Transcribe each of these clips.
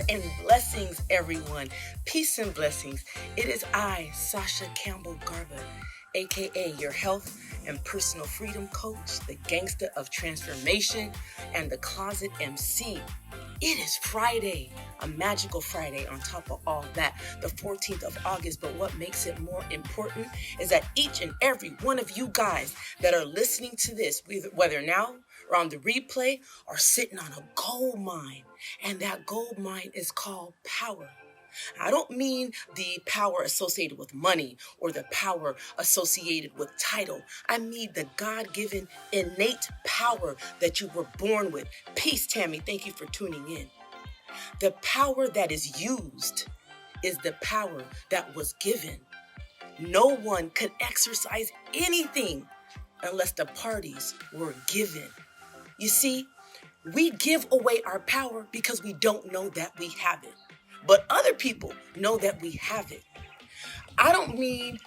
and blessings, everyone. Peace and blessings. It is I, Sasha Campbell-Garbutt, aka your health and personal freedom coach, the gangster of transformation, and the closet MC. It is Friday, a magical Friday on top of all that, the 14th of August. But what makes it more important is that each and every one of you guys that are listening to this, whether now or on the replay, are sitting on a gold mine. And that gold mine is called power. I don't mean the power associated with money or the power associated with title. I mean the God-given innate power that you were born with. Peace, Tammy. Thank you for tuning in. The power that is used is the power that was given. No one could exercise anything unless the parties were given. You see, we give away our power because we don't know that we have it. But other people know that we have it. I don't mean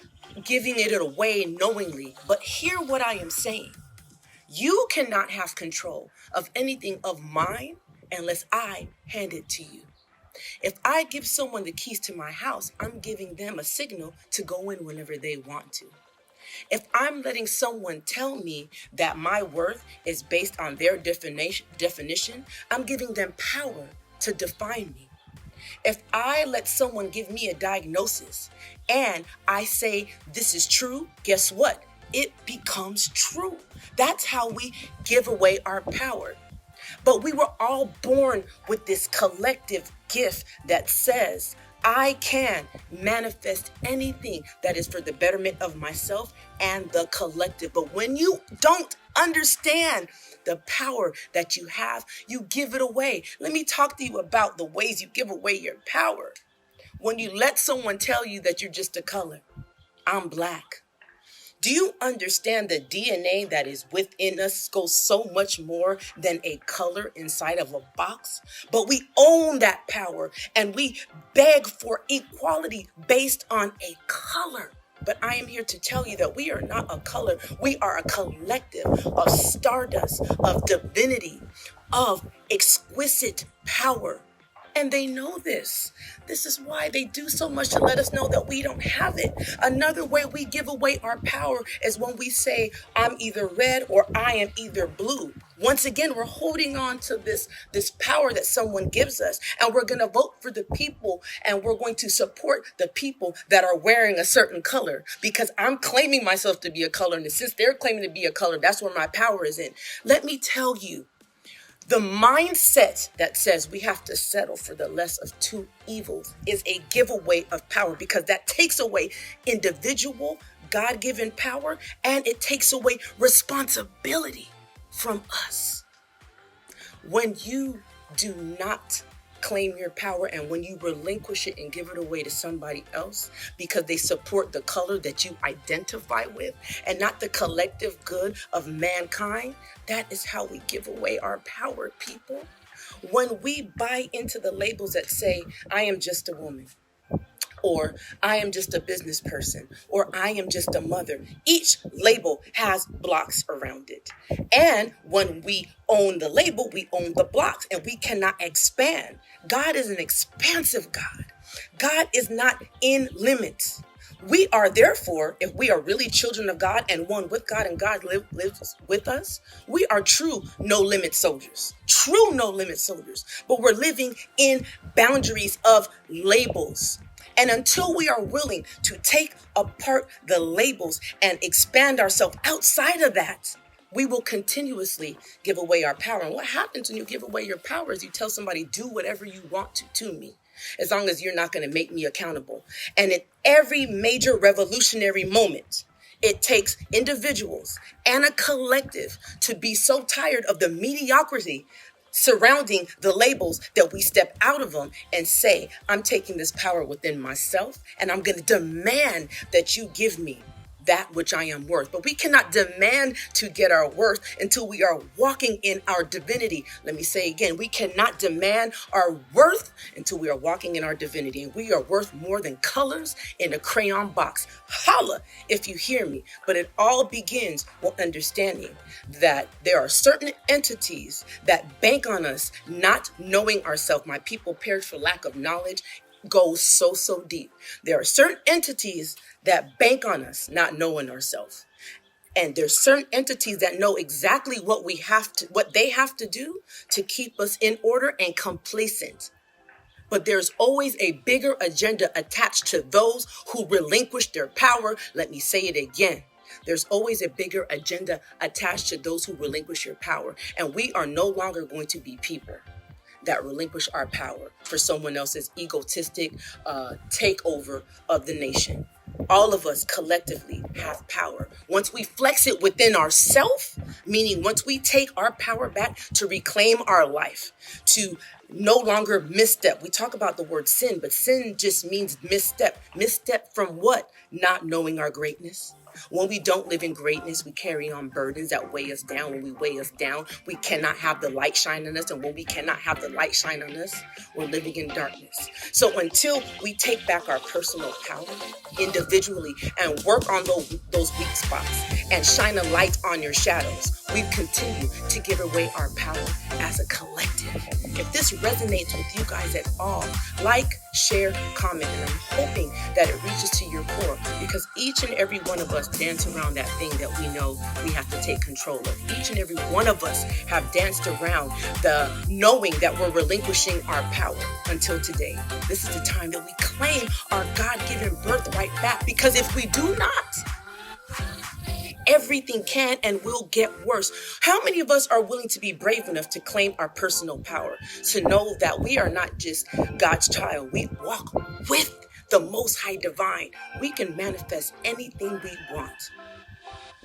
giving it away knowingly, but hear what I am saying. You cannot have control of anything of mine unless I hand it to you. If I give someone the keys to my house, I'm giving them a signal to go in whenever they want to. If I'm letting someone tell me that my worth is based on their definition, I'm giving them power to define me. If I let someone give me a diagnosis and I say this is true, guess what? It becomes true. That's how we give away our power. But we were all born with this collective gift that says, I can manifest anything that is for the betterment of myself and the collective. But when you don't understand the power that you have, you give it away. Let me talk to you about the ways you give away your power. When you let someone tell you that you're just a color, I'm black. Do you understand the DNA that is within us goes so much more than a color inside of a box? But we own that power and we beg for equality based on a color. But I am here to tell you that we are not a color. We are a collective of stardust, of divinity, of exquisite power. And they know this. This is why they do so much to let us know that we don't have it. Another way we give away our power is when we say, I'm either red or I am either blue. Once again, we're holding on to this power that someone gives us. And we're going to vote for the people and we're going to support the people that are wearing a certain color. Because I'm claiming myself to be a color. And since they're claiming to be a color, that's where my power is in. Let me tell you. The mindset that says we have to settle for the less of two evils is a giveaway of power because that takes away individual God-given power and it takes away responsibility from us. When you do not claim your power and when you relinquish it and give it away to somebody else because they support the color that you identify with and not the collective good of mankind, that is how we give away our power, people. When we buy into the labels that say, I am just a woman, or I am just a business person, or I am just a mother. Each label has blocks around it. And when we own the label, we own the blocks and we cannot expand. God is an expansive God. God is not in limits. We are therefore, if we are really children of God and one with God and God lives with us, we are true no-limit soldiers. True no-limit soldiers. But we're living in boundaries of labels. And until we are willing to take apart the labels and expand ourselves outside of that, we will continuously give away our power. And what happens when you give away your power is you tell somebody, do whatever you want to me, as long as you're not going to make me accountable. And at every major revolutionary moment, it takes individuals and a collective to be so tired of the mediocrity surrounding the labels that we step out of them and say, I'm taking this power within myself and I'm going to demand that you give me that which I am worth. But we cannot demand to get our worth until we are walking in our divinity. Let me say again, we cannot demand our worth until we are walking in our divinity. And we are worth more than colors in a crayon box. Holla if you hear me. But it all begins with understanding that there are certain entities that bank on us not knowing ourselves. My people perish for lack of knowledge. Goes so deep. There are certain entities that bank on us not knowing ourselves. And there's certain entities that know exactly what they have to do to keep us in order and complacent. But there's always a bigger agenda attached to those who relinquish their power. Let me say it again. There's always a bigger agenda attached to those who relinquish your power. And we are no longer going to be people that relinquish our power for someone else's egotistic takeover of the nation. All of us collectively have power. Once we flex it within ourselves, meaning once we take our power back to reclaim our life, to no longer misstep. We talk about the word sin, but sin just means misstep. Misstep from what? Not knowing our greatness. When we don't live in greatness, we carry on burdens that weigh us down. When we weigh us down, we cannot have the light shine on us. And when we cannot have the light shine on us, we're living in darkness. So until we take back our personal power individually and work on those weak spots and shine a light on your shadows, we continue to give away our power as a collective. If this resonates with you guys at all, like, share, comment, and I'm hoping that it reaches to your core, because each and every one of us dance around that thing that we know we have to take control of. Each and every one of us have danced around the knowing that we're relinquishing our power until today. This is the time that we claim our God-given birthright back, because if we do not, everything can and will get worse. How many of us are willing to be brave enough to claim our personal power, to know that we are not just God's child, we walk with the Most High Divine. We can manifest anything we want.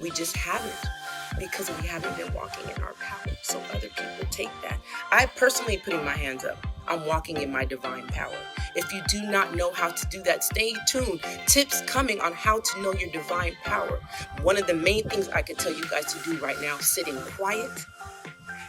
We just haven't, because we haven't been walking in our power. So other people take that. I personally putting my hands up. I'm walking in my divine power. If you do not know how to do that, stay tuned. Tips coming on how to know your divine power. One of the main things I can tell you guys to do right now, sitting quiet.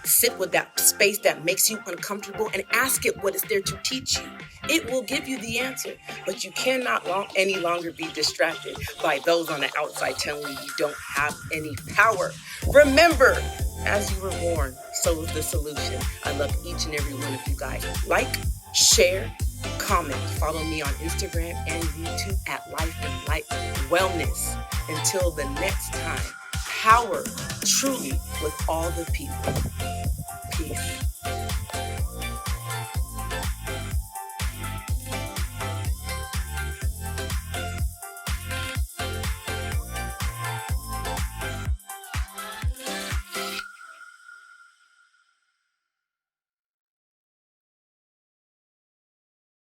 Sit with that space that makes you uncomfortable and ask it what is there to teach you. It will give you the answer, but you cannot any longer be distracted by those on the outside telling you you don't have any power. Remember, as you were born, so is the solution. I love each and every one of you guys. Like, share, comment. Follow me on Instagram and YouTube at Life and Light Wellness. Until the next time, power truly with all the people. Peace.